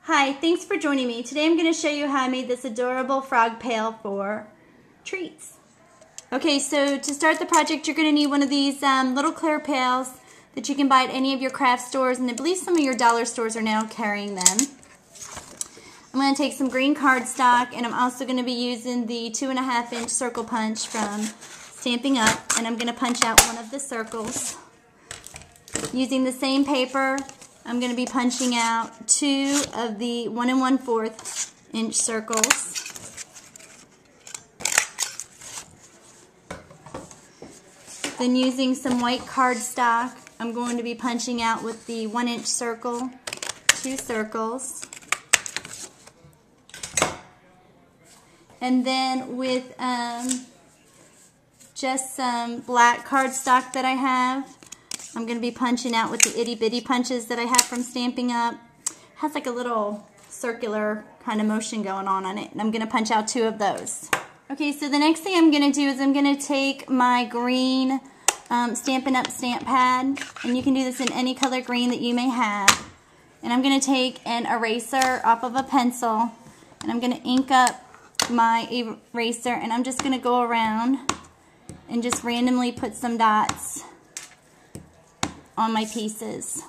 Hi, thanks for joining me. Today I'm going to show you how I made this adorable frog pail for treats. Okay, so to start the project you're going to need one of these little clear pails that you can buy at any of your craft stores, and I believe some of your dollar stores are now carrying them. I'm going to take some green cardstock, and I'm also going to be using the 2.5-inch circle punch from Stampin' Up, and I'm going to punch out one of the circles. Using the same paper, I'm going to be punching out 2 of the 1 1/4 inch circles. Then using some white cardstock, I'm going to be punching out with the 1-inch circle 2 circles. And then with just some black cardstock that I have, I'm going to be punching out with the itty bitty punches that I have from Stampin' Up. It has like a little circular kind of motion going on it, and I'm going to punch out 2 of those. Okay, so the next thing I'm going to do is I'm going to take my green Stampin' Up stamp pad, and you can do this in any color green that you may have. And I'm going to take an eraser off of a pencil, and I'm going to ink up my eraser, and I'm just going to go around and just randomly put some dots on my pieces.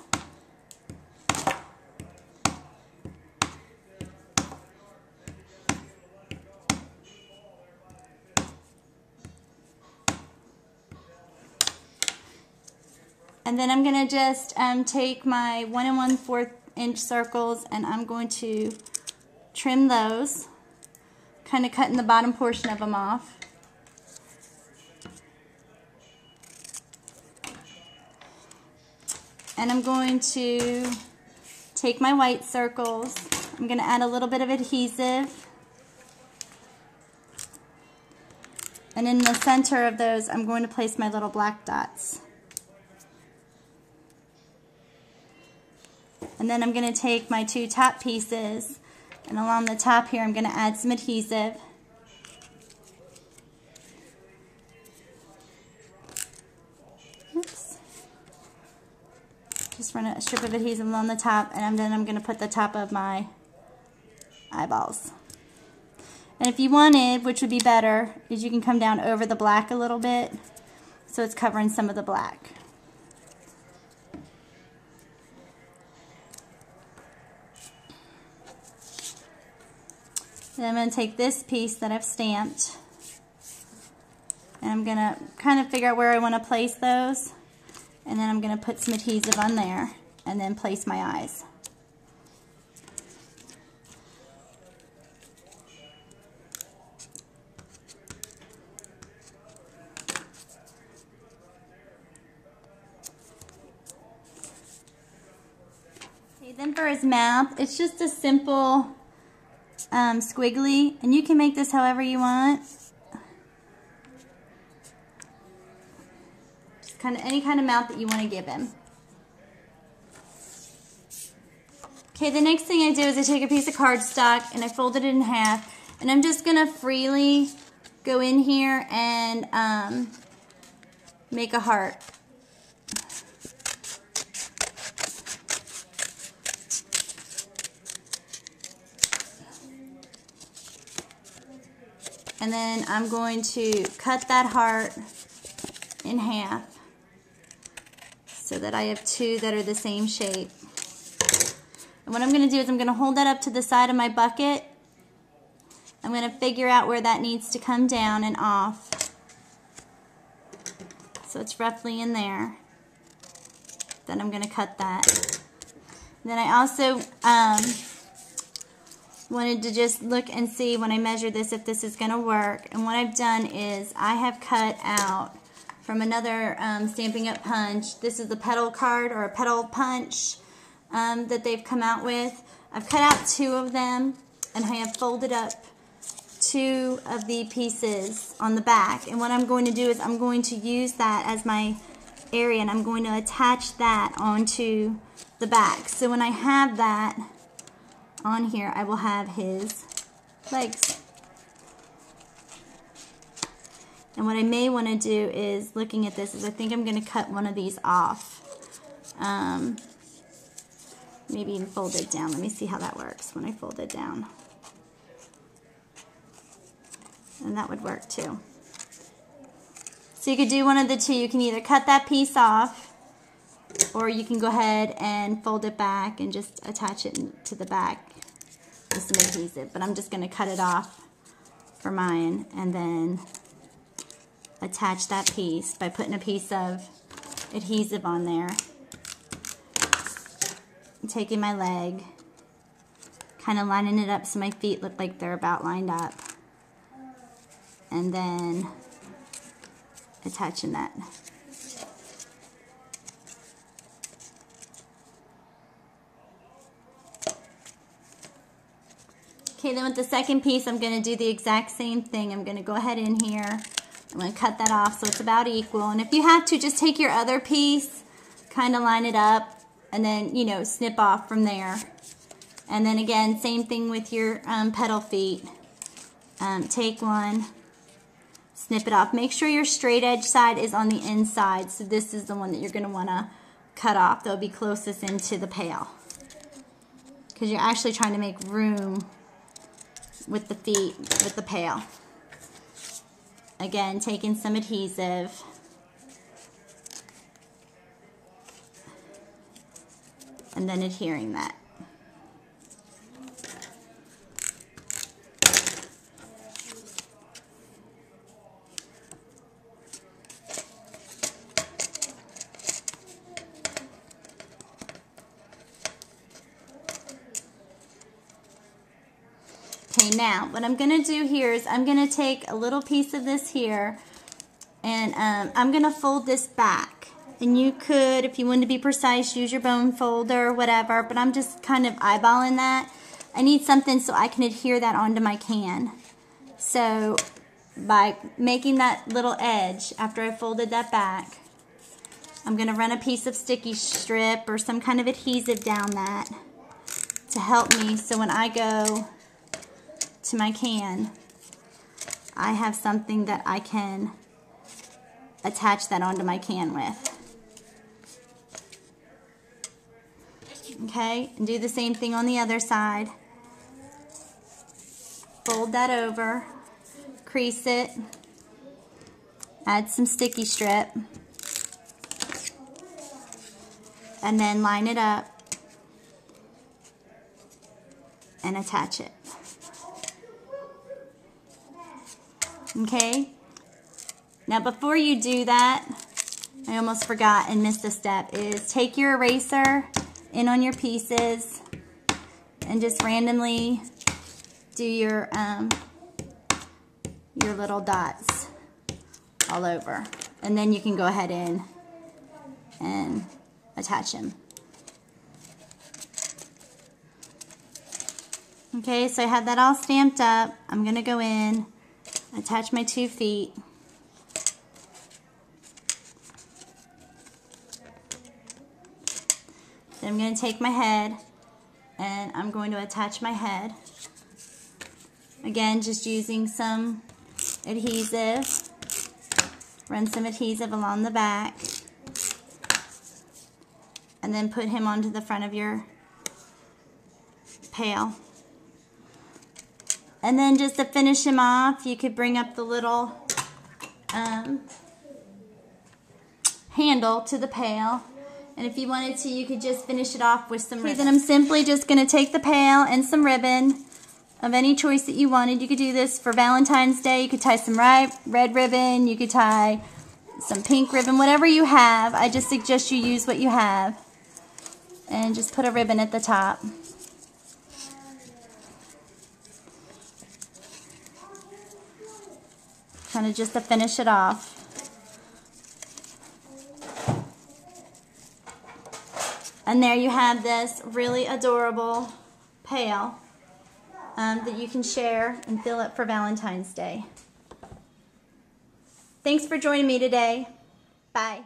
And then I'm going to just take my 1 1/4 inch circles, and I'm going to trim those, kind of cutting the bottom portion of them off. And I'm going to take my white circles, I'm going to add a little bit of adhesive, and in the center of those I'm going to place my little black dots. And then I'm going to take my 2 top pieces, and along the top here I'm going to add some adhesive. Oops. Just run a strip of adhesive along the top, and then I'm going to put the top of my eyeballs. And if you wanted, which would be better, is you can come down over the black a little bit so it's covering some of the black. Then I'm going to take this piece that I've stamped, and I'm going to kind of figure out where I want to place those. And then I'm going to put some adhesive on there and then place my eyes. Okay, then for his mouth, it's just a simple squiggly, and you can make this however you want. Any kind of mouth that you want to give him. Okay, the next thing I do is I take a piece of cardstock and I fold it in half, and I'm just going to freely go in here and make a heart. And then I'm going to cut that heart in half, so that I have 2 that are the same shape. And what I'm going to do is I'm going to hold that up to the side of my bucket. I'm going to figure out where that needs to come down and off, so it's roughly in there. Then I'm going to cut that. And then I also wanted to just look and see when I measure this if this is going to work. And what I've done is I have cut out from another Stampin' Up punch. This is the petal card, or a petal punch that they've come out with. I've cut out 2 of them, and I have folded up 2 of the pieces on the back. And what I'm going to do is I'm going to use that as my area, and I'm going to attach that onto the back. So when I have that on here, I will have his legs. And what I may want to do is, looking at this, is I think I'm going to cut one of these off. maybe even fold it down. Let me see how that works when I fold it down. And that would work too. So you could do one of the two. You can either cut that piece off, or you can go ahead and fold it back and just attach it to the back with some adhesive. But I'm just going to cut it off for mine and then attach that piece by putting a piece of adhesive on there. I'm taking my leg, kind of lining it up so my feet look like they're about lined up, and then attaching that. Okay, then with the second piece, I'm going to do the exact same thing. I'm going to go ahead in here. I'm going to cut that off so it's about equal. And if you have to, just take your other piece, kind of line it up, and then, you know, snip off from there. And then again, same thing with your petal feet. Take one, snip it off. Make sure your straight edge side is on the inside. So this is the one that you're going to want to cut off. That'll be closest into the pail, because you're actually trying to make room with the feet, with the pail. Again, taking some adhesive. And then adhering that. Okay, now what I'm going to do here is I'm going to take a little piece of this here, and I'm going to fold this back. And you could, if you want to be precise, use your bone folder or whatever, but I'm just kind of eyeballing that. I need something so I can adhere that onto my can. So by making that little edge after I folded that back, I'm going to run a piece of sticky strip or some kind of adhesive down that to help me, so when I go to my can, I have something that I can attach that onto my can with. Okay, and do the same thing on the other side. Fold that over, crease it, add some sticky strip, and then line it up and attach it. Okay, now before you do that, I almost forgot and missed a step, is take your eraser in on your pieces and just randomly do your little dots all over, and then you can go ahead in and attach them. Okay, so I have that all stamped up. I'm going to go in, attach my 2 feet. Then I'm going to take my head and I'm going to attach my head. Again, just using some adhesive. Run some adhesive along the back. And then put him onto the front of your pail. And then just to finish him off, you could bring up the little handle to the pail. And if you wanted to, you could just finish it off with some ribbon. Then I'm simply just going to take the pail and some ribbon of any choice that you wanted. You could do this for Valentine's Day. You could tie some red ribbon. You could tie some pink ribbon, whatever you have. I just suggest you use what you have. And just put a ribbon at the top. Kind of just to finish it off. And there you have this really adorable pail that you can share and fill up for Valentine's Day. Thanks for joining me today. Bye.